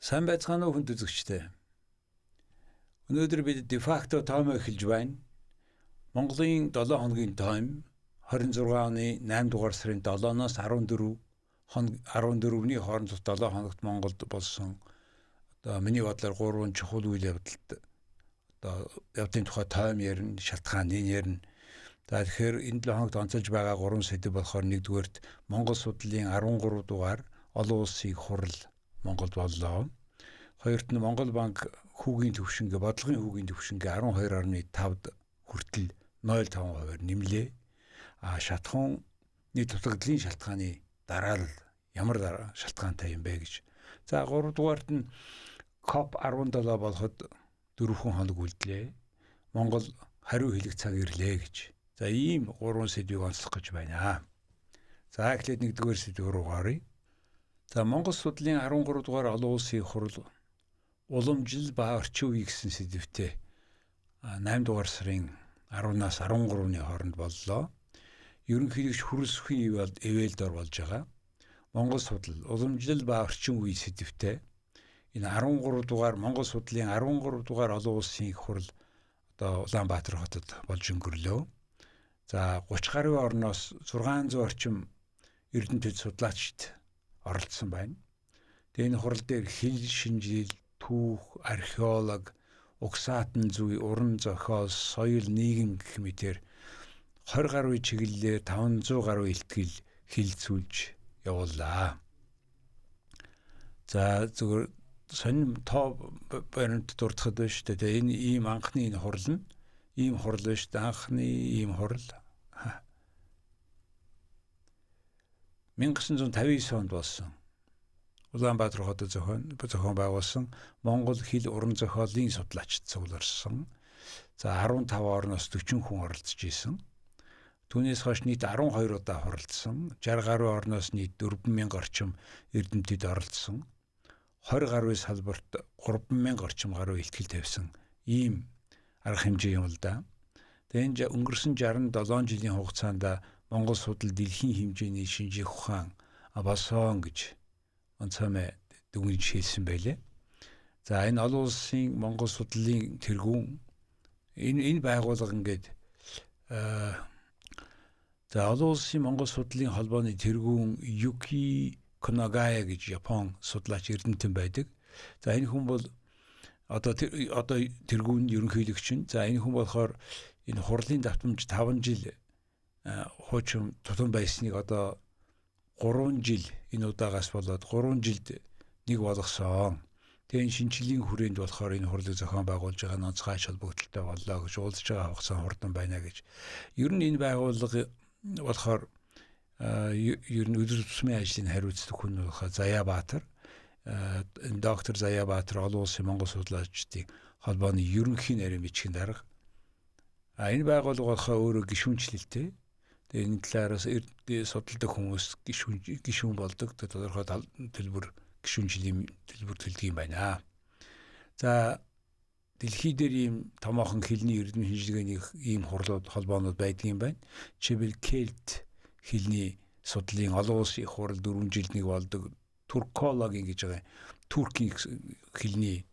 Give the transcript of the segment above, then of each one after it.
Сайн байцгаана уу хүнд үзэгчтэй. Өнөөдөр бид дефакто таймоо эхэлж байна. Монголын 7 хоногийн тайм 26 оны 8 дугаар сарын 7-оос 14-ний хоорондох 7 хоногт Монголд болсон одоо миний бодлоор 3 чухал үйл явдалд одоо явдлын тухай тайм ярина, шалтгааныг ярина. За тэгэхээр энэ 7 хоногт онцолж байгаа 3 сэдэв болохоор нэгдүгээрт Монгол судлалын 13 дугаар олон улсын хурал Монголд боллоо. Хоёрт нь Монгол банк хүүгийн төвшингээ, бодлогын хүүгийн төвшингээ 12.5-д хүртэл 0.5% нэмлээ. Шатахуун нийт дутагдлын шалтгааны дараа л ямар шалтгаантай юм бэ гэж. За 3 дугаарт нь COP17 болоход 4 хоног үлдлээ. Монгол хариу хэлэх цаг ирлээ гэж. За ийм 3 сэдвийг онцлох гэж байна. За эхлээд 1-р сэдв рүү гаръя. За Монгол судлалын 13 дугаар олон улсын хурал уламжлал ба орчин үе гэсэн сэдвтэ 8 дугаар сарын 10-наас 13-ны хооронд боллоо. Ерөнхийлөгч Хүрэлцэхийн ивэлдор болж байгаа. Монгол судлал уламжлал ба орчин үе сэдвтэ энэ 13 дугаар Монгол судлалын 13 дугаар олон улсын хурал одоо Улаанбаатар хотод болж өнгөрлөө. За 30 гаруй орноос 600 орчим эрдэмтэд судлаачид оролцсон байна. Тэгээ энэ хурал дээр хил шинжил, түүх, археолог, угсаатан зүй, уран зохиол, соёл, нийгэм гэх мэтэр 20 гаруй чиглэлээр 500 гаруй илтгэл хилцүүлж явууллаа. За зөвхөн сонин тоо баримт дурдхад байна шүү дээ. Энэ ийм анхны энэ хурал нь ийм хурал байна шүү дээ. Анхны ийм хурал 1959 онд болсон. Улаанбаатар хотод зохион байгуулсан Монгол хэл уран зохиолын судлаачид цугларсан. За 15 орноос 40 хүн оролцож исэн. Түүнээс хойш нийт 12 удаа хуралдсан. 60 гаруй орноос нийт 4000 орчим эрдэмтэд оролцсон. 20 гаруй салбарт 3000 орчим гаруй илтгэл тавьсан. Ийм арга хэмжээ юм л да. Тэгээд өнгөрсөн 67 жилийн хугацаанд Монгол судлал дэлхийн хэмжээний шинжих ухаан Абасон гэж онцгой дүгнэж хэлсэн байлээ. За энэ олон улсын Монгол судлалын тэргүүн энэ байгууллага ингээд за олон улсын Монгол судлалын холбооны тэргүүн Юки Конагая гэж Япон судлаач эрдэмтэн байдаг. За энэ хүн бол одоо тэргүүн ерөнхийлөгч нь. За энэ хүн болохоор энэ хурлын давтамж 5 жил хуучин тутам байсныг одоо 3 жил энэ удаагаас болоод 3 жилд нэг болгосон. Тэгээ шинжилгээний хүрээнд болохоор энэ хурлыг зохион байгуулж байгаа онцгой ач холбогдолтой боллоо гэж уулзж байгаа хугацаа хурдан байна гэж. Ер нь энэ байгууллага болохоор ер нь өдөр тутмын ажлыг хариуцдаг хүн болохоор Заяабаатар, доктор Заяабаатар олон улсын Монгол судлаачдын холбооны ерөнхий нарийн бичгийн дарга. Энэ байгууллага болохоор өөрөө гишүүнчлэлтэй. Тэгээ энэ талаараас судалдаг хүмүүс гишүүн болдог. Тодорхой төлбөр гишүүнчлийн төлбөр төлдөг юм байна. За дэлхий дээр ийм томоохон хэлний эрдэм шинжилгээний ийм хурлууд холбоонууд байдаг юм байна. Жишээлбэл Кельт хэлний судлалын олон улсын хурал 4 жилд нэг болдог. Туркологи гэж байгаа. Туркийн хэлний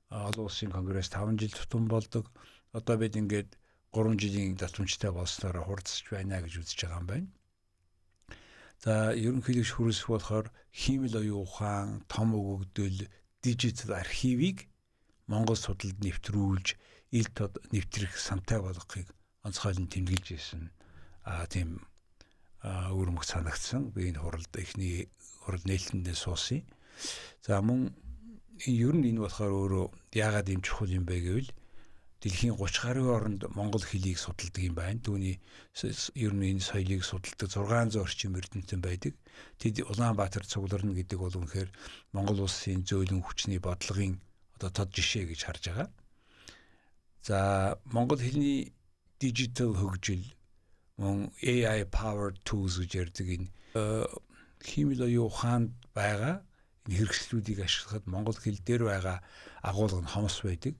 олон улсын конгресс 5 жил тутам болдог. Одоо бид ингээд 3 жилийн давтамжтай болсноор хурцж байна гэж үзэж байгаа юм байна. За ерөнхийлөгч Хүрэлцэх болохоор хиймэл оюун ухаан, том өгөгдөл, дижитал архивыг Монгол судлалд нэвтрүүлж, ил тод нэвтрэх самтай болгохыг онцгойлон тэмдэглэж ирсэн. Тийм өрмөг санагдсан. Би энэ хуралд эхний хурал нээлтэндээ суусан. За мөн ер нь энэ болохоор өөрөө яагаад ийм чухал юм бэ гэвэл дэлхийн 30 гаруй оронд монгол хэлийг судалдаг юм байна. Түүний ер нь энэ соёлыг судалдаг 600 орчим эрдэмтэн байдаг. Тэд Улаанбаатар цугларна гэдэг бол үнэхээр Монгол улсын зөөлөн хүчний бодлогын одоо тод жишээ гэж харж байгаа. За монгол хэлний дижитал хөгжил мөн AI powered tools гэж ярддаг энэ хиймэл оюун ухаанд байгаа энэ хэрэгслүүдийг ашиглахад монгол хэл дээр байгаа агуулга нь хомс байдаг.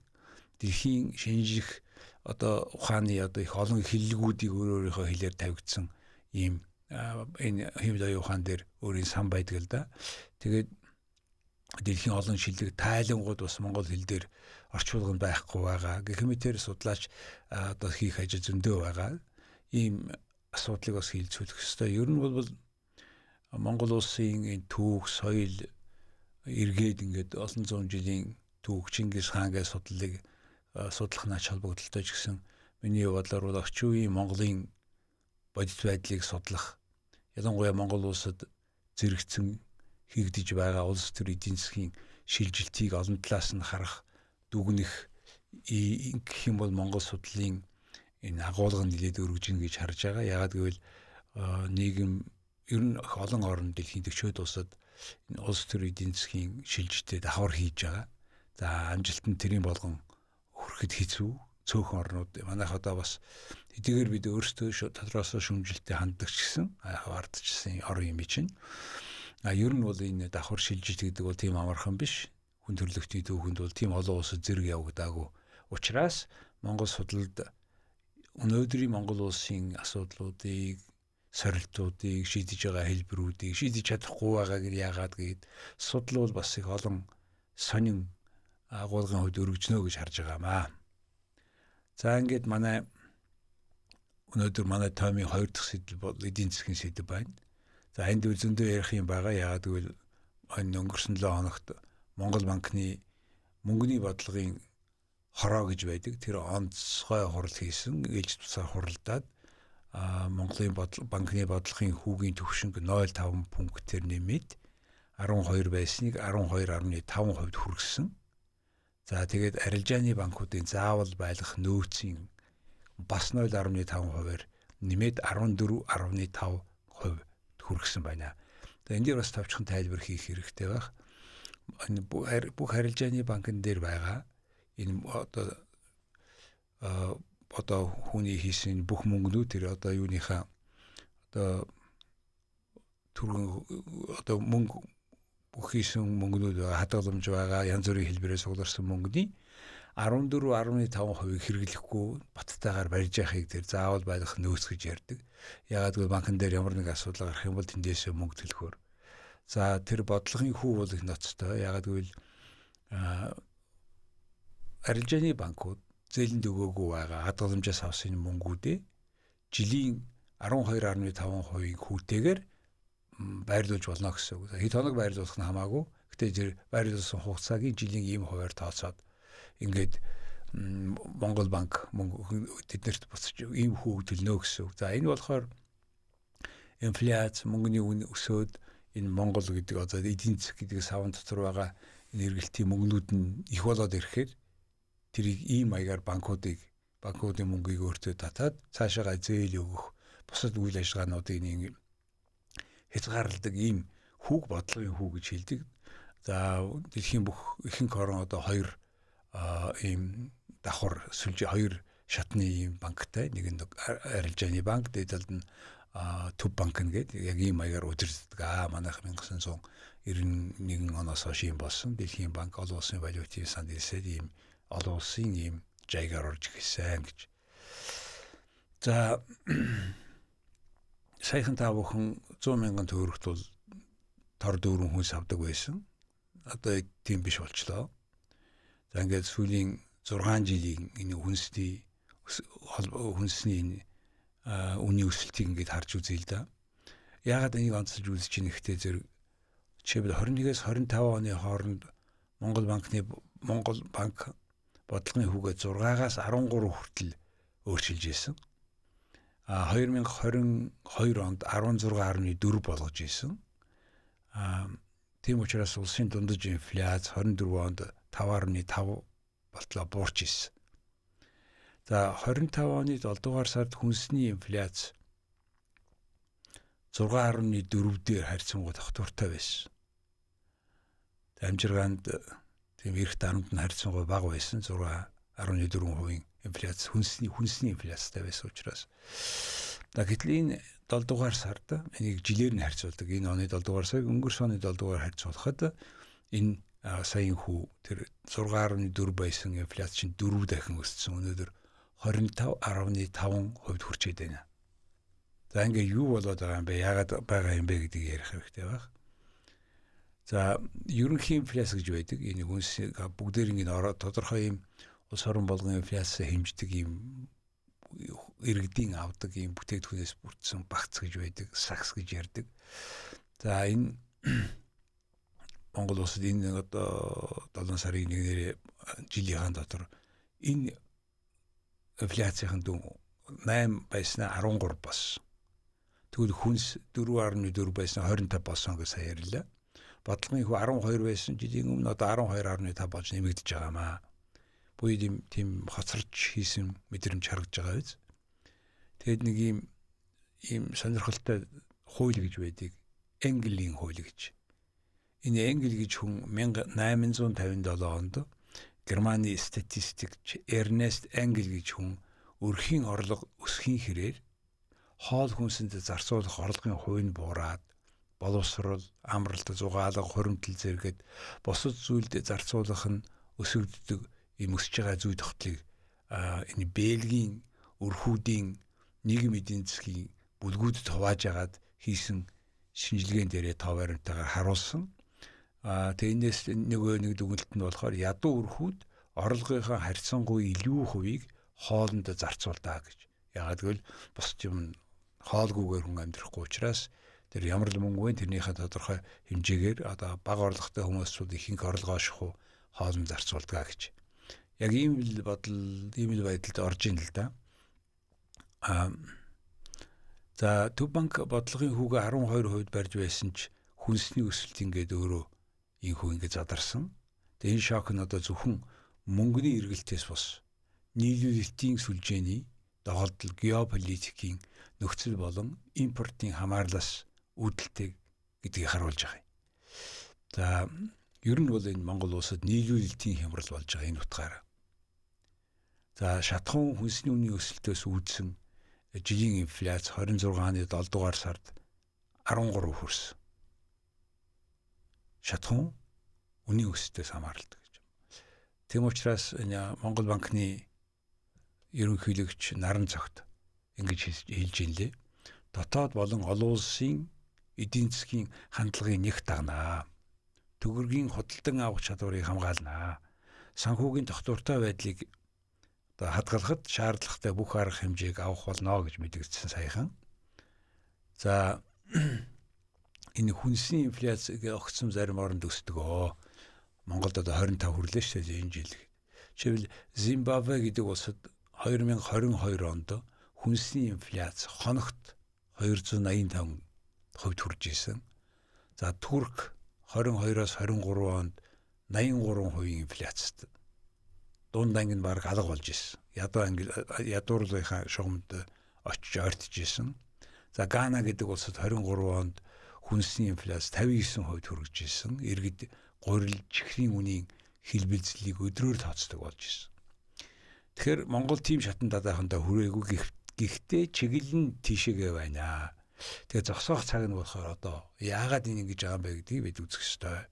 Дэлхийн шинжих одоо ухааны одоо их олон хэллэгүүдийг өөрийнхөө хэлээр тавигдсан ийм энэ хиймэл оюун ухаан дээр өөрийн сан байдаг л да. Тэгээд дэлхийн олон шилэг тайлангууд бас монгол хэл дээр орчуулганд байхгүй байгаа. Гэх мэтээр судлаач одоо хийх ажил зөндөө байгаа. Ийм асуудлыг бас хилцүүлэх ёстой. Ер нь бол Монгол улсын түүх, соёл эргээд ингээд олон зуун жилийн түүх Чингис хаангийн судлалыг судлах нач холбогдолтой ч гэсэн миний бодлоор бол орчин үеийн Монголын бодит байдлыг судлах, ялангуяа Монгол улсад зэрэгцэн хийгдэж байгаа улс төр эдийн засгийн шилжилтийг олон талаас нь харах, дүгнэх гэх юм бол Монгол судлалын энэ агуулга нэлээд өргөжин гэж харж байгаа. Яагаад гэвэл нийгэм ер нь олон орнд дэлхийн 40-од улсад энэ улс төр эдийн засгийн шилжилтэд давхар хийж байгаа. За амжилтанд тэрийн болгон хүрэхэд хэцүү цөөхөн орнууд манайх одоо бас хэдийгээр бид өөрсдөө тодороосоо шүмжилтэд ханддаг ч гэсэн ардчсан орон юм чинь. Ер нь бол энэ давхар шилжилт гэдэг бол тийм амархан биш. Хүн төрөлхтний түүхэнд бол тийм олон улсад зэрэг явагдаагүй. Учираас Монгол судлалд өнөөдрийн Монгол улсын асуудлуудыг, сорилтуудыг шийдэж байгаа хэлбэрүүдийг шийдэж чадахгүй байгааг нь яагаад гээд судлал бол бас их олон сонин агуулгын хувьд өргөжнө гэж харж байгаамаа. За ингээд өнөөдөр манай томын 2 дахь сэдв бол эдийн засгийн сэдв байна. За энд зөндөө ярих юм байгаа. Яагаад гэвэл энэ өнгөрсөн 7 хоногт Монгол банкны мөнгөний бодлогын хороо гэж байдаг. Тэр онцгой хурал хийсэн. Ээлж тусаар хуралдаад Монголын банкны бодлогын хүүгийн түвшинг 0.5 пунктээр нэмээд 12 байсныг 12.5% хүргэсэн. За тэгээд арилжааны банкуудын заавал байлгах нөөцийн бас 0.5%-аар нэмээд 14.5% хүргэсэн байна. Тэгээд энэ дээр бас товчхон тайлбар хийх хэрэгтэй байх. Бүх арилжааны банкн дээр байгаа энэ одоо хүний хийсэн бүх мөнгнүүд тэр одоо юуныхаа одоо түргэн одоо мөнгө бүх хийсэн мөнгнүүд хадгаламж байгаа янз бүрийн хэлбэрээр сугларсан мөнгөний 14.5% хэрэглэхгүй баттайгаар барьж яхахыг тэр заавал байлгах нөөц гэж ярьдаг. Яагаад гэвэл банкн дээр ямар нэг асуудал гарах юм бол тэндээсээ мөнгө төлөхөөр. За тэр бодлогын хүү бол их ноцтой. Яагаад гэвэл арилжааны банкуд зээлэнд өгөөгүй байгаа хадгаламжаас авсан мөнгүүдээ жилийн 12.5% хүүтэйгээр байрлуулж болно гэсэн үг. Хэд хоног байрлуулах нь хамаагүй. Гэтэ тэр байрлуулсан хугацааг жилийн ийм хуваар тооцоод ингээд Монгол банк мөнгө тэднэрт буцаж ийм хүү төлнө гэсэн үг. За энэ болохоор инфляц, мөнгөний үн өсөөд энэ Монгол гэдэг одоо эдийн засаг гэдэг савн дотор байгаа энэ эргэлтийн мөнгнүүд нь их болоод ирэхээр тэрийг ийм маягаар банкуудын мөнгийг өөртөө татаад цаашаа зээл өгөх бусад үйл ажиллагаануудыг нэг хязгаарладаг ийм хүүг бодлогын хүү гэж хэлдэг. За дэлхийн бүх ихэнх орн одоо 2 ийм давхар сүлжээ 2 шатны ийм банктай. Нэг нь арилжааны банк, дээд талд нь төв банк гэдэг яг ийм маягаар удирддаг. Манайх 1991 оноос хойш ийм болсон. Дэлхийн банк олон улсын валютын санд ирсээр ийм олон улсын ийм жайгаар орж ирсэн гэж. За саяхан та бүхэн 100,000 төгрөгт бол тор дүүрэн хүнс авдаг байсан. Одоо тийм биш болчлоо. За ингээд сүүлийн 6 жилийн энэ хүнсний энэ үнийн өсөлтийг ингээд харж үзье л да. Яагаад энийг онцолж үзэж ийн гэхдээ зэрэг жишээлбэл 21-с 25 оны хооронд Монгол банк бодлогын хүүгээ 6-аас 13 хүртэл өөрчилж ирсэн. 2022 онд 16.4 болгож ирсэн. Тийм учраас улсын дундаж инфляц 24 онд 5.5 болтлоо буурч ирсэн. За 25 оны 7 дугаар сард хүнсний инфляц 6.4 дээр харьцангуй тогтвортой байсан. Амжиргаанд тийм эрх дарамт нь харьцангуй бага байсан. 6.4% инфляц хүнсний инфляцтай байсан учраас. Гэтэл энэ 7 дугаар сард энийг жилээр нь харьцуулдаг. Энэ оны 7 дугаар сарыг өнгөрсөн оны 7 дугаар харьцуулахад энэ саяын хүү тэр 6.4 байсан инфляц чинь 4 дахин өссөн. Өнөөдөр 25.5% хүрчээд байна. За ингээ юу болоод байгаа юм бэ? Яагаад байгаа юм бэ гэдгийг ярих хэрэгтэй байх. За ерөнхий инфляц гэж байдаг. Энэ хүнс бүгдээр ингэ тодорхой юм улс орон болгон инфляц хэмждэг юм иргэдийн авдаг юм бүтээгдэхүүнээс бүрдсэн багц гэж байдаг, сакс гэж ярьдаг. За энэ Монгол улсад энэ одоо 7 сарын 1-ээр жилийн дотор энэ инфляцийн дүн 8 байснаа 13 болсон. Тэгвэл хүнс 4.4 байснаа 25 болсон гэж сая ярьлаа. Бодлогын хүү 12 байсан жилийн өмнө одоо 12.5 болж нэмэгдэж байгаамаа. Буюу тийм хоцорч хийсэн мэдрэмж харагдж байгаа биз. Тэгэд нэг ийм сонирхолтой хууль гэж байдаг. Энглийн хууль гэж. Энэ Энгл гэж хүн 1857 онд Германы статистикч Эрнест Энгл гэж хүн өрхийн орлого өсөхийн хэрээр хоол хүнсэнд зарцуулах орлогын хувь нь буураад боловсрол, амралт, зугаалга, хуримтлал зэрэгэд бусад зүйлд зарцуулах нь өсөгддөг юм өсөж байгаа зүй тогтлыг энэ Бельгийн өрхүүдийн нийгэм эдийн засгийн бүлгүүдэд хувааж агаад хийсэн шинжилгээнд дээрээ тав баримтаагаар харуулсан. Тэрнээс нэг дүгнэлт нь болохоор ядуу өрхүүд орлогынхаа харьцангуй илүү хувийг хоолнд зарцуулдаг гэж. Яагаад гэвэл бусд юм хоолгүйгээр хүн амьдрахгүй учраас тэр ямар л мөнгө вэ тэрнийхээ тодорхой хэмжээгээр одоо бага орлоготой хүмүүсүүд ихэнх орлогоо шахуу хоолнд зарцуулдаг гэж. Яг ийм л бодол, ийм л байдалд орж ийн л да. За Төв банк бодлогын хүүгээ 12% барьж байсан ч хүнсний өсөлт ингээд өөрөө инхүү ингээд задарсан. Тэгээ энэ шок нь одоо зөвхөн мөнгөний эргэлтээс бос нийлүүлэлтийн сүлжээний доголдол геополитикийн нөхцөл болон импортын хамаарлаас үүдэлтэй гэдгийг харуулж байгаа юм. За ер нь бол энэ Монгол улсад нийлүүлэлтийн хямрал болж байгаа энэ утгаараа. За шатахуун хүнсний үнийн өсөлтөөс үүдсэн жилийн инфляц 26 оны 7 дугаар сард 13 хүрсэн. Шатахуун үнийн өсөлтөөс хамааралтай гэж. Тэм учраас Монгол банкны ерөнхийлөгч Наран цогт ингэж хэлж инлээ. Дотоод болон олон улсын эдийн засгийн хандлагын нэг дагнаа. Төгрөгийн худалдан авах чадварыг хамгаалнаа. Санхүүгийн тогтвортой байдлыг хадгалахад шаардлагатай бүх арга хэмжээг авах болно гэж мэдгдсэн саяхан. За энэ хүнсний инфляцийг огцом зарим оронд өсдөг. Монголд одоо 25 хүрлээ шүү дээ энэ жил. Жишээлбэл Зимбабве гэдэг улсад 2022 онд хүнсний инфляц хоногт 285% хүрж исэн. За Турк 22-оос 23 онд 83% инфляцтай. Дунд анги нь баг алга болж исэн. Ядуурлынхаа шугамд очиж ойртож исэн. За Гана гэдэг улсад 23 онд хүнсний инфляц 59% хүрэж исэн. Иргэд гурил чихрийн үнийн хэлбэлзлийг өдрөөр тооцдог болж исэн. Тэгэхээр Монгол тийм шатан дадаахандаа хүрээгүй гэхдээ чиглэл нь тийшээгээ байна. Тэгээ зогсоох цаг нь болохоор одоо яагаад энэ ингэж байгаа юм бэ гэдгийг бид үзэх ёстой.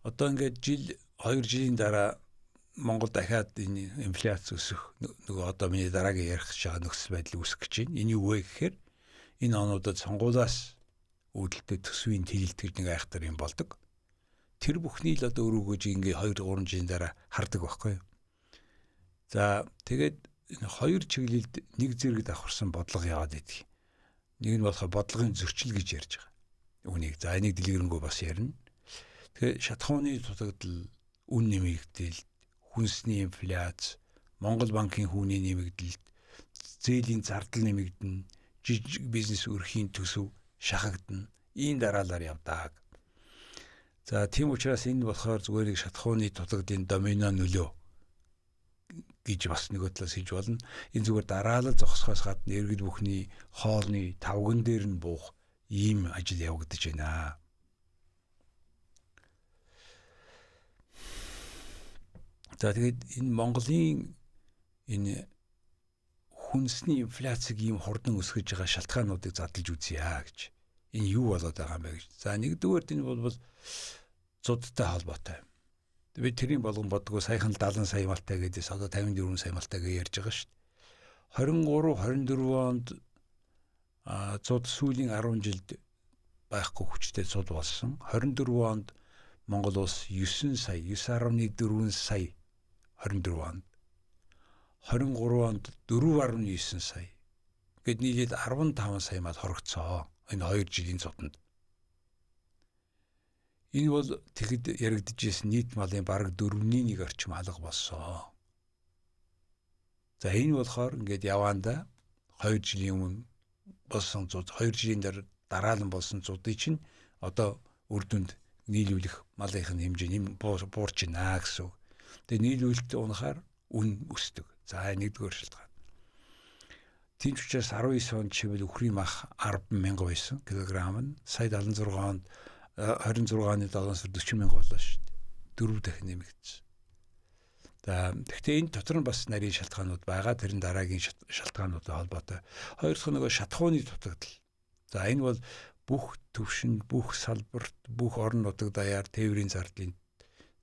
Одоо ингээд 2 жилийн дараа Монгол дахиад энэ инфляц өсөх нөгөө одоо миний дараагийн ярих гэж байгаа нөхцөл байдал үүсэх гэж байна. Энэ юу вэ гэхээр энэ онуудад сонгуулиас үүдэлтэй төсвийн тэлэлт гэж нэг айхтар юм болдог. Тэр бүхний л одоо өрөөгөж ингээ 2-3 жилийн дараа хардаг байхгүй юу. За тэгээд энэ хоёр чиглэлд нэг зэрэг давхарсан бодлого яваад идэг. Нэг нь болохоор бодлогын зөрчил гэж ярьж байгаа. Үнийг за энийг дэлгэрэнгүй бас ярина. Тэгэхээр шатахууны дутагдал, үн нэмэгдэл, хүнсний инфляц, Монгол банкын хүүний нэмэгдэлт, зээлийн зардал нэмэгдэнэ, жижиг бизнес өрхийн төсөв шахагдана. Ийм дараалал явдаг. За тийм учраас энэ болохоор зүгээр нэг шатахууны дутагдaltaын домино нөлөө гэж бас нэг талаас хэлж болно. Энэ зүгээр дараалал зогсохоос гадна иргэд бүхний хоолны тавган дээр нь буух ийм ажил явагдаж байна. За тэгээд энэ Монголын энэ хүнсний инфляцийг ийм хурдан өсгөж байгаа шалтгаануудыг задлж үзье гэж. Энэ юу болоод байгаа юм бэ гэж. За нэгдүгээр энэ бол зудтай холбоотой. Бид тэрийн болгон бодгоо саяхан 70 сая малтай гэдээс одоо 54 сая малтай гэж ярьж байгаа шүү дээ. 23-24 онд зуд сүүлийн 10 жилд байхгүй хүчтэй цуд болсон. 24 онд Монгол улс 9 сая 9.4 сая 24 онд 23 онд 4.9 сая гэд нийлээд 15 сая мал хоригдсоо энэ 2 жилийн цутанд. Энэ бол тэгэд яригдчихсэн нийт малын бараг 4/1 орчим алга болсон. За энэ болохоор ингээд яваанда 2 жилийн өмнө болсон цуд 2 жилийн дараалан болсон цудыг чинь одоо үр дүнд нийлүүлэх малынх нь хэмжээ буурч байна гэсэн. Тэгээ нийлүүлэлт унахаар үн өсдөг. За нэгдүгээр шалтгаан. Тийм ч учраас 19 онд чивэл үхрийн мах 10,000 байсан килограмм нь сая 76 онд 26-ны 7 сар 40,000 боллоо шүү дээ. 4 дахин нэмэгдсэн. Гэхдээ энэ дотор нь бас нарийн шалтгаанууд байгаа. Тэр нь дараагийн шалтгаануудтай холбоотой. Хоёр дахь нөгөө шатхууны дутагдал. За энэ бол бүх төвшөнд, бүх салбарт, бүх орон нутаг даяар тээврийн зардлын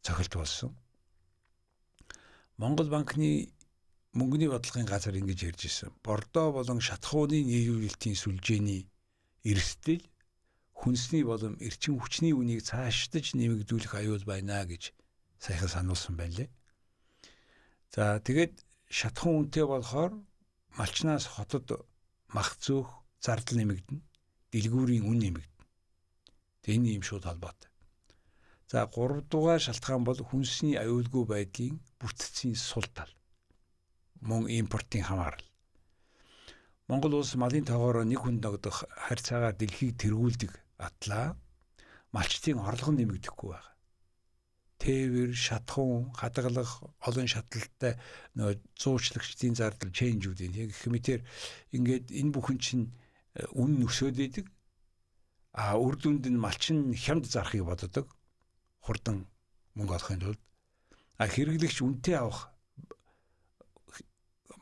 цохилт болсон. Монгол банкны мөнгөний бодлогын газар ингэж ярьж ирсэн. Бордоо болон шатхууны нийлүүлэлтийн сүлжээний эрсдэл хүнсний болон эрчим хүчний үнийг цаашдаж нэмэгдүүлэх аюул байна гэж саяхан сануулсан байлээ. За тэгээд шатхуун үнэтэй болохоор малчнаас хотод мах зөөх зардал нэмэгдэнэ. Дэлгүүрийн үн нэмэгдэнэ. Энэ юм шууд холбоотой. За 3 дугаар шалтгаан бол хүнсний аюулгүй байдлын бүтцийн сул тал. Мөн импортын хамаарал. Монгол улс малын тоогоор нэг хүнд ногдох харьцаагаар дэлхийг тэргүүлдэг атлаа малчтын орлого нэмэгдэхгүй байна. Тээвэр, шатхуун, хадгалах, олон шатлалтай нөө зуучлагчдын зардал чейнжүүдийн гэх мэтэр ингээд энэ бүхэн чинь үн өсөд идэг. Үр дүнд нь малчин хямд зарахыг боддог. Хурдан мөнгө олохын тулд хэрэглэгч үнэтэй авах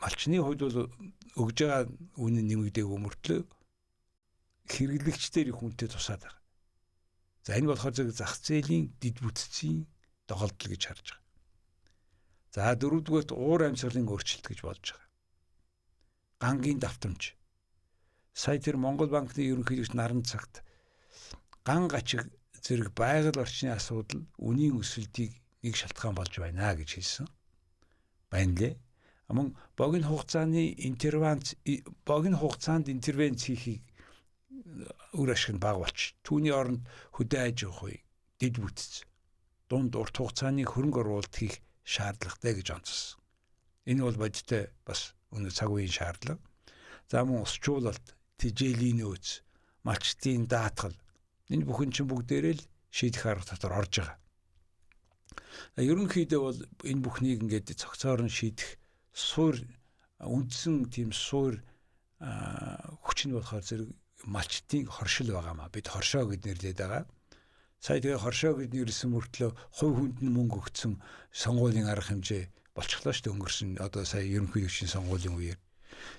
малчны хувьд бол өгж байгаа үн нэмэгдээгүй мөртлөө хэрэглэгчдэр их үнэтэй тусаад байгаа. За энэ болохоор зах зээлийн дэд бүтцийн доголдол гэж харж байгаа. За дөрөвдүгээрт уур амьсгалын өөрчлөлт гэж болж байгаа. Гангийн давтамж. Сая тэр Монгол банкны ерөнхийлөгч наран цагт ган гачиг зэрэг байгаль орчны асуудал үнийн өсөлтийг нэг шалтгаан болж байна гэж хэлсэн. Байна лээ. Мөн богино хугацаанд интервенц хийхийг үр ашиг нь бага болч. Түүний оронд хөдөө аж ахуй, дэд бүтц, дунд урт хугацааны хөрөнгө оруулалт хийх шаардлагатай гэж онцлсон. Энэ бол бодиттой бас өнөө цаг үеийн шаардлага. За мөн усчуулалт, тижээлийн нөөц, малчтын даатгал энэ бүхэн чинь бүгдээрээ л шийдэх арга дотор орж байгаа. Ерөнхийдөө бол энэ бүхнийг ингээд цогцоор нь шийдэх суур үндсэн тийм суур хүч нь болохоор зэрэг малчтын хоршил байгаамаа. Бид хоршоо гэд нэрлэдэг байгаа. Сая тэгээ хоршоо гэд нэрлсэн мөртлөө хувь хүнд нь мөнгө өгсөн сонгуулийн арга хэмжээ болчихлоо шүү дээ өнгөрсөн одоо сая ерөнхийлөгчийн сонгуулийн үеэр.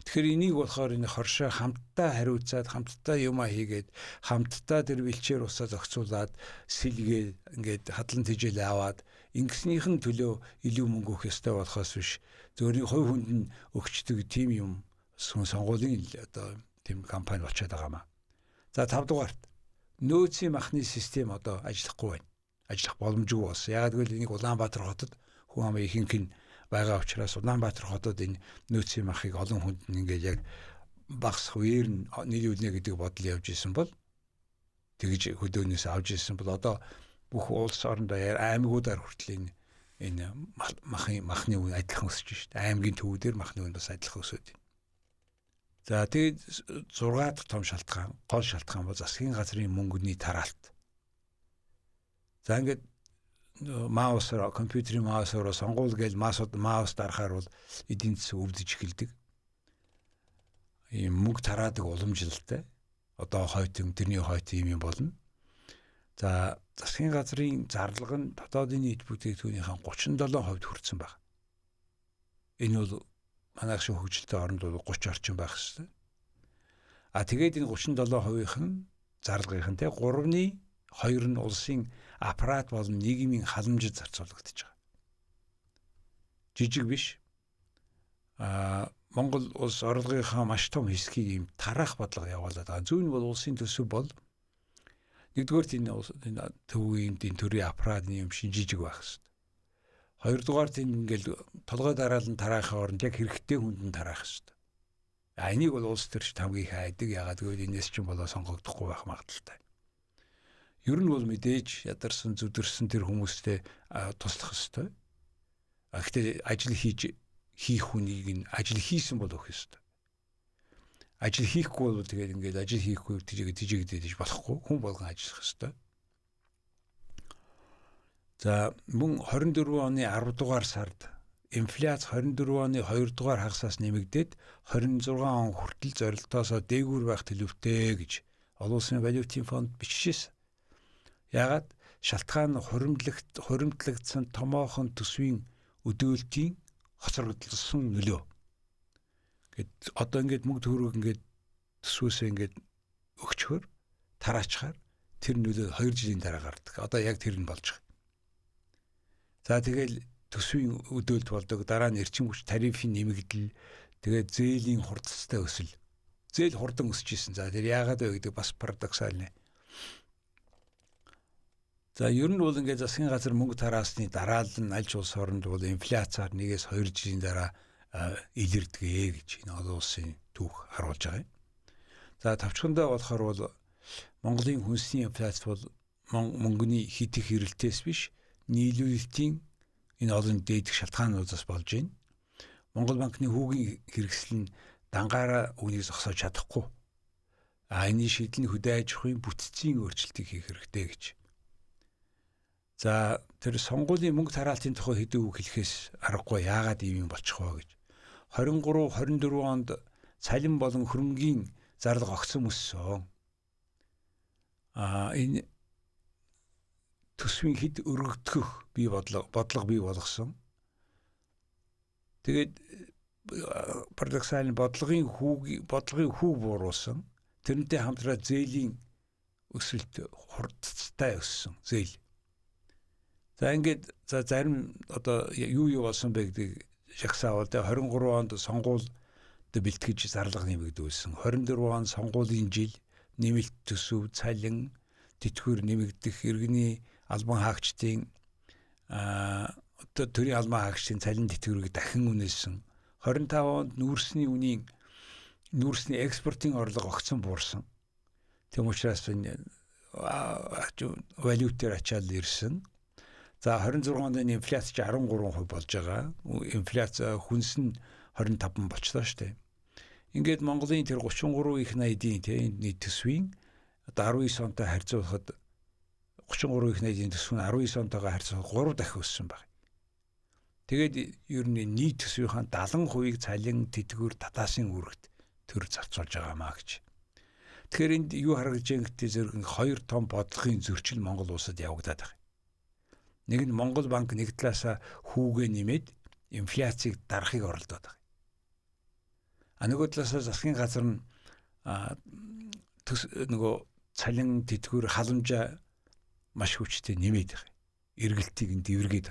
Тэгэхээр энийг болохоор энэ хоршоо хамтдаа хариуцаад хамтдаа юмаа хийгээд хамтдаа тэр бэлчээр усаа зохицуулаад сэлгээд ингээд хадлан тижэл аваад ингэснийхэн төлөө илүү мөнгө өгөх ёстой болохоос биш зөвхөн хувь хүнд нь өгчдөг тийм юм сонгуулийн одоо тийм кампани болчиход байгаамаа. За 5 дугаарт нөөцийн махны систем одоо ажиллахгүй байна. Ажиллах боломжгүй болсон. Яг гэвэл энийг Улаанбаатар хотод хүн амын ихэнх нь байгаа учраас Улаанбаатар хотод энэ нөөцийн махыг олон хүнд нь ингээд яг багс үеэр нь нийлүүлнэ гэдэг бодол явж исэн бол тэгж хөдөөнөөс авч исэн бол одоо бүх улс оронд аймагуудаар хүртэл энэ махны үн адилхан өсөж шүү дээ. Аймгийн төвүүдээр махны үн бас адилхан өсөд байна. За тэгээд 6 дахь том шалтгаан, гол шалтгаан бол засгийн газрын мөнгөний тараалт. За ингээд маусаар компьютерийн маусаар сонгуул гээл маус дарахаар бол эдийн засаг өвдөж эхэлдэг. Ийм мөнгө тараадаг уламжлалтай. Одоо хойтон тэрний хойт юм болно. За засгийн газрын зарлага нь дотоодын нийт бүтээгдэхүүнийхэн 37% хүрсэн байна. Энэ бол манайх шиг хөгжилтэй оронд бол 30 орчим байх хэрэгтэй. Тэгээд энэ 37%-ийн зарлагын те 3/2 нь улсын аппарат болон нийгмийн халамжид зарцуулагдаж байгаа. Жижиг биш. Монгол улс орлогынхаа маш том хэсгийг ийм тараах бодлого явуулаад байгаа. Зүүн бол улсын төсөв бол Нэгдүгээрт энэ төвийн төрийн аппаратны юм шинжиж байх хэрэгтэй. Хоёрдугаарт ингээл толгой дараалан тараахын оронд яг хэрэгтэй хүнд нь тараах хэрэгтэй. Энийг бол улс төрч хамгийн их хайдаг. Ягаад гэвэл энэс чинь болоо сонгогдохгүй байх магадaltaй. Ер нь бол мэдээж ядарсан зүдэрсэн тэр хүмүүстэй туслах хэрэгтэй. Гэхдээ ажил хийх хүнийг нь ажил хийсэн бол өгөх хэрэгтэй. Ажил хийхгүй бол тэгээд ингээд ажил хийхгүй тийж болохгүй. Хүн болгон ажиллах хэрэгтэй. За мөн 24 оны 10 дугаар сард инфляц 24 оны 2 дугаар хагасаас нэмэгдээд 26 он хүртэл зорилтоосоо дээгүүр байх төлөвтэй гэж олон улсын валютын фонд бичжээ. Яагаад шалтгаан нь хуримтлагдсан томоохон төсвийн өдөөлтийн хоцрогдсон нөлөө. Гэт одоо ингээд мөнгө төгрөг ингээд төсвөөсөө ингээд өгчхөр тараачаар тэр нөлөө 2 жилийн дараа гардаг. Одоо яг тэр нь болж байгаа. За тэгэл төсвийн өдөөлт болдог. Дараа нь эрчим хүч тарифын нэмэгдэл, тэгээд зээлийн хурдцтай өсөл. Зээл хурдан өсөж исэн. За тэр яагаад вэ гэдэг бас парадоксал нэ. За ер нь бол ингээд засгийн газар мөнгө тараасны дараалал нь аль ч улс оронд бол инфляцаар 1-2 жилийн дараа илэрдэгэ гэж энэ олон улсын түүх харуулж байгаа юм. За тавчхандаа болохоор бол Монголын хүнсний инфляц бол мөнгөний хитэх хэрэлтээс биш нийлүүлэлтийн энэ олон дээдх шалтгаануудаас болж байна. Монгол банкны хүүгийн хэрэгсэл нь дангаараа үнийг зогсоож чадахгүй. Энэ шийдэл нь хөдөө аж ахуйн бүтцийн өөрчлөлтийг хийх хэрэгтэй гэж. За тэр сонгуулийн мөнгө тараалтын тухай хэдэн үг хэлэхээс аргагүй яагаад ийм юм болчих вэ гэж. 23-24 онд цалин болон хөрөнгийн зарлага огцом өссөн. Энэ төсвийн хэд өргөгдөх бодлого бий болгосон. Тэгээд парадоксал нь бодлогын хүүг бууруулсан. Тэрнтэй хамтраад зээлийн өсөлт хурдтай өссөн зээл. За ингээд зарим одоо юу болсон бэ гэдэг шагсаавал 23 онд сонгуульд бэлтгэж зарлага нэмэгдүүлсэн. 24 он сонгуулийн жил нэмэлт төсөв, цалин, тэтгэвэр нэмэгдэх, иргэний албан хаагчдын одоо төрийн албан хаагчдын цалин тэтгэврийг дахин үнэлсэн. 25 онд нүүрсний экспортын орлого огцон буурсан. Тэм учраас валютаар ачаал ирсэн. За 26 онд инфляц 13% болж байгаа. Инфляц хүнс нь 25 болчлоо шүү дээ. Ингээд Монголын тэр 33 их 80-ийн нийт төсвийн одоо 19 онтой харьцуулахад 33 их 80-ийн төсөв нь 19 онтойгоо харьцуулахад 3 дахин өссөн байна. Тэгээд ер нь нийт төсвийнхаа 70%-ийг цалин, тэтгэвэр, татаасын үүрэгт төр зарцуулж байгаамаа гэж. Тэгэхээр энд юу харагдж байгаа гэдэг зэрэг хоёр том бодлогын зөрчил Монгол улсад явагдаад байна. Нэг нь Монгол банк нэг талаасаа хүүгээ нэмээд инфляцийг дарахыг оролдоод байгаа. Нөгөө талаасаа засгийн газар нь нөгөө цалин, тэтгэвэр, халамжаа маш хүчтэй нэмээд байгаа. Эргэлтийг нь дэвэргээд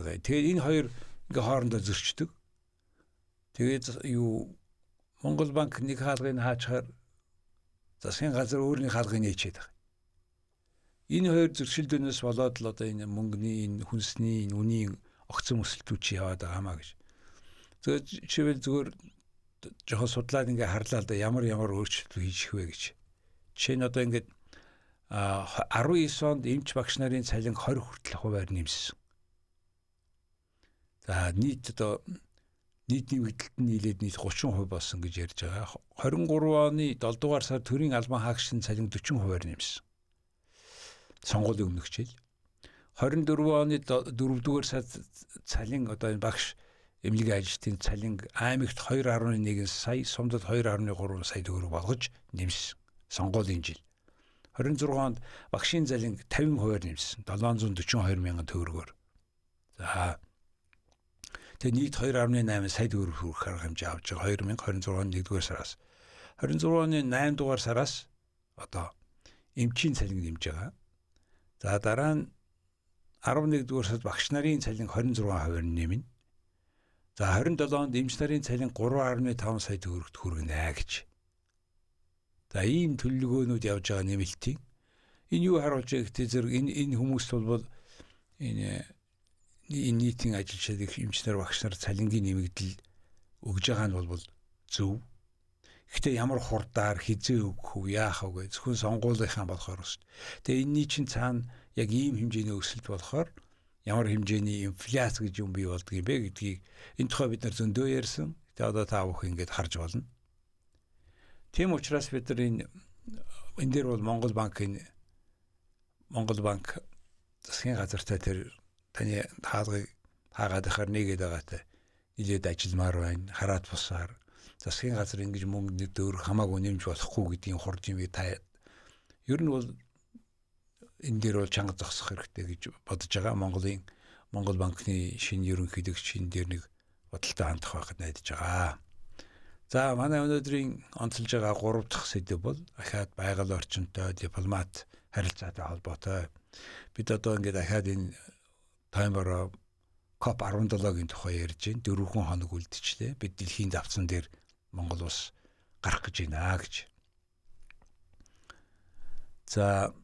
байгаа. Тэгээд энэ хоёр ингээ хоорондоо зөрчдөг. Тэгээд Монгол банк нэг хаалгыг хаачаар засгийн газар өөрийн хаалгыг нээчээд байгаа. Энэ хоёр зөрчилдөөнөөс болоод л одоо энэ мөнгөний, энэ хүнсний, энэ үнийн огцом өсөлтүүд чи яваад байгаамаа гэж. Зүгээр жоохон судлаад ингээ харлаа л да ямар өөрчлөлт хийж их вэ гэж. Жишээ нь одоо ингээд 19 онд эмч багш нарын цалин 20 хүртэл хуваар нэмсэн. За нийт нэмэгдэлт нь нийлээд нийт 30% болсон гэж ярьж байгаа. 23 оны 7 дугаар сар төрийн албан хаагчдын цалин 40% нэмсэн. Сонгуулийн өмнөх жил. 24 оны 4 дугаар сар цалин одоо энэ багш эмнэлгийн ажилтны цалин аймагт 2.1 сая, сумдад 2.3 сая төгрөг болгож нэмсэн. Сонгуулийн жил. 26 онд багшийн цалин 50% нэмсэн. 742 мянган төгрөгөөр. За тэгээ нийт 2.8 сая төгрөг хүрэх арга хэмжээ авч байгаа. 2026 оны 1-р сараас. 26 оны 8 дугаар сараас одоо эмчийн цалин нэмж байгаа. За дараа нь 11 дугаар сард багш нарын цалин 26% нэмнэ. За 27 онд эмч нарын цалин 3.5 сая төгрөгт хүргэнэ гэж. За ийм төлөвлөгөөнүүд явж байгаа нэмэлтийн энэ юу харуулж байгаа гэхдээ зэрэг энэ хүмүүст бол энэ нийтийн ажилчид их эмчнэр багш нар цалингийн нэмэгдэл өгж байгаа нь бол зөв. Гэхдээ ямар хурдаар хизээ өгөх вэ, яах вэ зөвхөн сонгуулийнхаа болохоор шүү дээ. Тэгээ энэний чинь цаана яг ийм хэмжээний өсөлт болохоор ямар хэмжээний инфляц гэж юм бий болдго юм бэ гэдгийг энэ тухай бид нар зөндөө ярьсан. Тэгээ одоо та бүхэн ингэж харж болно. Тийм учраас бид нар энэ дээр бол Монгол банк засгийн газартай тэр таны хаалгыг хаагаад ахаар нэгээд байгаатай нилээд ажилламаар байна. Хараад бусаар засгийн газар ингэж мөнгө дөр хамаагүй нэмж болохгүй гэдгийг хурж юм та. Ер нь бол энэ дээр бол чанга зогсох хэрэгтэй гэж бодож байгаа. Монгол банкны шинэ ерөнхийлөгчийн дээр нэг бодолтой хандах байхад найдаж байгаа. За манай өнөөдрийн онцолж байгаа 3 дахь сэдэв бол ахаад байгаль орчинтой дипломат харилцаатай холбоотой. Бид одоо ингээд ахаад энэ таймероо COP17-гийн тухай ярьж байна. 4 хоног үлдчихлээ. Бид дэлхийн давцсан дээр Монгол улс гарах гэж байна гэж. За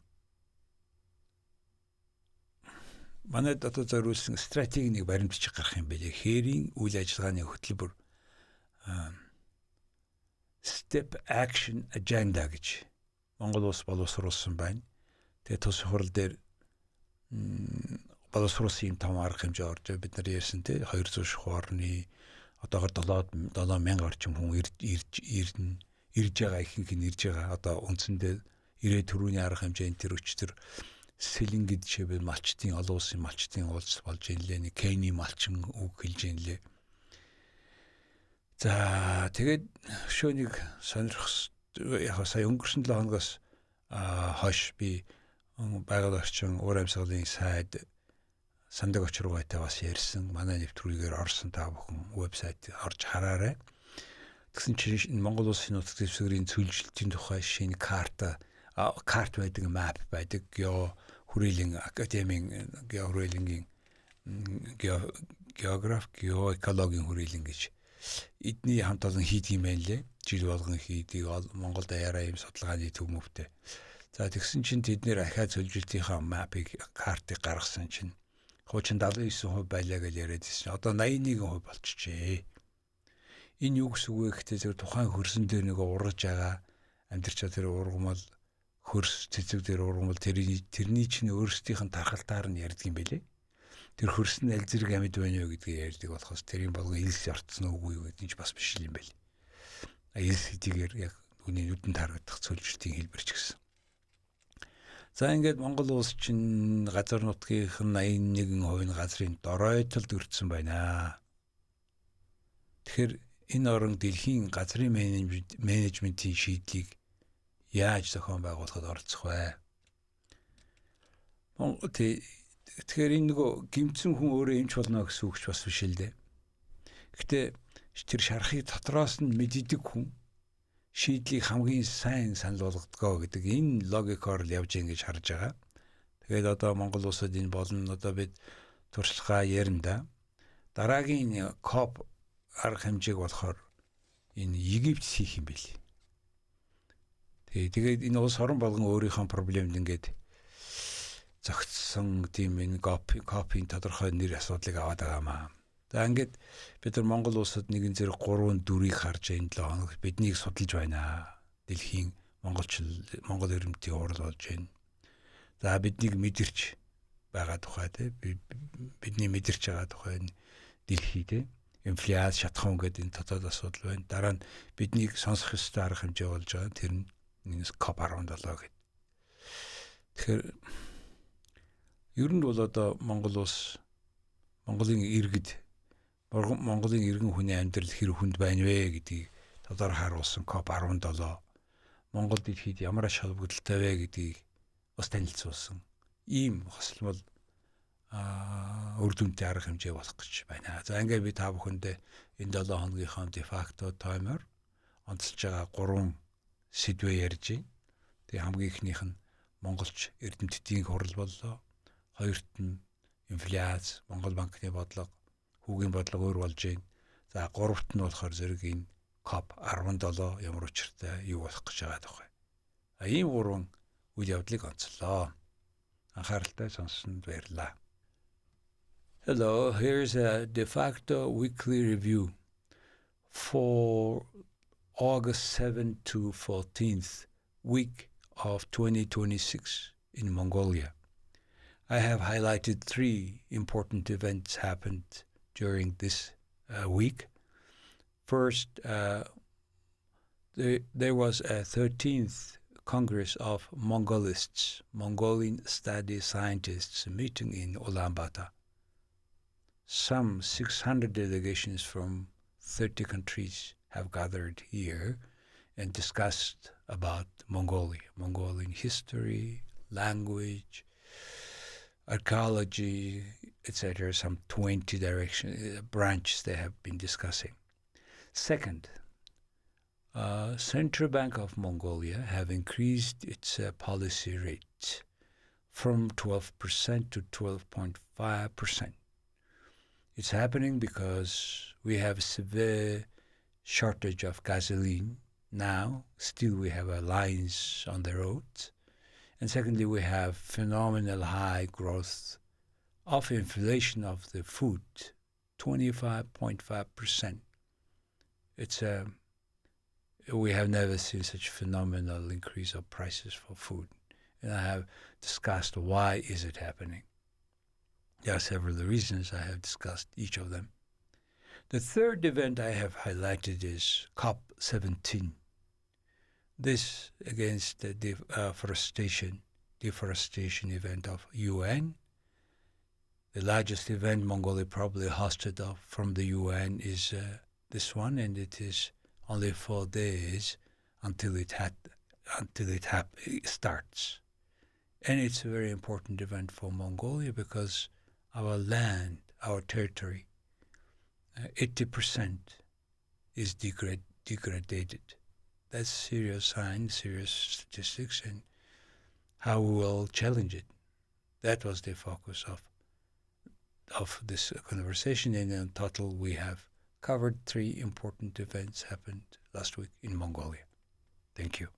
манайд одоо зориулсан стратеги нэг баримтчиг гарах юм байлээ. Хээрийн үйл ажиллагааны хөтөлбөр Step Action Agenda гэж Монгол улс боловсруулсан байна. Тэгээ тус хурал дээр боловсруулсан том арга хэмжээ орж бид нар ярьсан те 200 орны одоогор 7,000 орчим хүн ирж байгаа ихэнх нь ирж байгаа. Одоо үндсэндээ 90 төрөний арга хэмжээнд тэр өчтөр Сэлэнгид жишээлбэл малчтын олон улсын малчтын уулз болж инлээ. Кени малчин үг хэлж инлээ. За тэгээд шөөнийг сонирхос яг сая өнгөрсөн 7 хоногоос хойш би байгаль орчин уур амьсгалын сайд сандаг очруугайтай бас ярьсан. Манай нэвтрүүлгээр орсон та бүхэн вебсайт орж хараарай. Тэгсэн чинь Монгол улсын нутаг дэвсгэрийн цөлжилтийн тухай шинэ карт байдаг, map байдаг. Хүрээлэн академийн геохүрээлэнгийн геоэкологийн хүрээлэн гэж эдний хамт олон хийдэг юм байна лээ. Жил болгон хийдэг Монгол даяараа юм судалгааны төв мөвтэй. За тэгсэн чинь тэд нэр ахаа цөлжилтийнхаа мапыг картыг гаргасан чинь хуучин 79% байлаа гэж яриад ирсэн. Одоо 81% болчихжээ. Энэ юу гэсэн үг вэ гэхдээ зөв тухайн хөрсөн дээр нэг ургаж байгаа амьдрч тэр ургамал хөрс цэцэг дээр ургамал тэрний чинь өөрсдийнх нь тархалтаар нь ярьдаг юм байлээ. Тэр хөрс нь аль зэрэг амьд байна вэ гэдгийг ярьдаг болохоос тэрийн болгон илс ортсон үгүй юу гэдэг нь бас биш юм байл. Илс хэдийгээр яг түүний нүдэн тарагдах цөлжилтийн хэлбэрч гэсэн. За ингээд Монгол улс чинь газар нутгийнх нь 81% нь газрын доройтолд өртсөн байна. Тэгэхээр энэ орон дэлхийн газрын менежментийн шийдлийг яаж зохион байгуулахад оролцох вэ? Тэгэхээр энэ нөгөө гимцэн хүн өөрөө эмч болно гэсэн үгч бас биш л дээ. Гэхдээ тэр шарахыг дотроос нь мэддэг хүн шийдлийг хамгийн сайн санал болгодгоо гэдэг энэ логикоор л явж ингэж харж байгаа. Тэгээд одоо Монгол улсад энэ болно. Одоо бид туршлагаа ярина да. Дараагийн COP арга хэмжээг болохоор энэ Египт хийх юм билий. Тэгээд энэ улс орон болгон өөрийнхөө проблемд ингээд зогтсон тийм энэ COP-ийн тодорхой нэр асуудлыг аваад байгаа маа. За ингээд бид нар Монгол улсад нэгэн зэрэг 3-4-ийг харж энэ 7 хоног биднийг судалж байна. Дэлхийн Монгол эрдэмтдийн хурал болж байна. За биднийг мэдэрч байгаа тухай те бидний мэдэрч байгаа тухай дэлхий те инфляц шатхан гэдэг энэ тодорхой асуудал байна. Дараа нь биднийг сонсох ёстой арга хэмжээ болж байгаа. Тэр нь COP17 гэдэг. Тэгэхээр ер нь бол одоо Монголын иргэн хүний амьдрал хэр хүнд байна вэ гэдгийг тодорхой харуулсан COP17. Монгол дэлхийд ямар ач холбогдолтой вэ гэдгийг бас танилцуулсан. Ийм хослол үр дүнтэй арга хэмжээ болох гэж байна. За ингээд би та бүхэндээ энэ 7 хоногийнхоо дефакто таймер онцолж байгаа 3 сэдвээ ярьж байна. Тэгээ хамгийн ихнийх нь монголч эрдэмтдийн хурал боллоо. Хоёрт нь инфляц, Монгол банкны бодлого, хүүгийн бодлого өөр болж байна. За гуравт нь болохоор зэрэг энэ COP17 ямар учиртай юу болох гэж байгаа тухай Ийм 3 үйл явдлыг онцлоо. Анхааралтай сонссонд баярлалаа. Hello, here's a de facto weekly review for August 7th to 14th week of 2026 in Mongolia. I have highlighted 3 important events happened during this week. First, there was a 13th Congress of Mongolists, Mongolian study scientists meeting in Ulaanbaatar. Some 600 delegations from 30 countries have gathered here and discussed about Mongolia, Mongolian history, language, archaeology, etc. Some 20 branches they have been discussing. Second, Central Bank of Mongolia have increased its policy rate from 12% to 12.5%. It's happening because we have severe shortage of gasoline now. Still, we have lines on the roads. And secondly, we have phenomenal high growth of inflation of the food, 25.5%. We have never seen such phenomenal increase of prices for food. And I have discussed why is it happening. There are several reasons. I have discussed each of them. The third event I have highlighted is COP17. This against the deforestation event of UN. The largest event Mongolia probably hosted from the UN is this one, and it is only 4 days until it starts. And it's a very important event for Mongolia because our land, our territory, 80% is degraded. That's serious sign, serious statistics, and how we will challenge it. That was the focus of this conversation, and in total we have covered 3 important events happened last week in Mongolia. Thank you.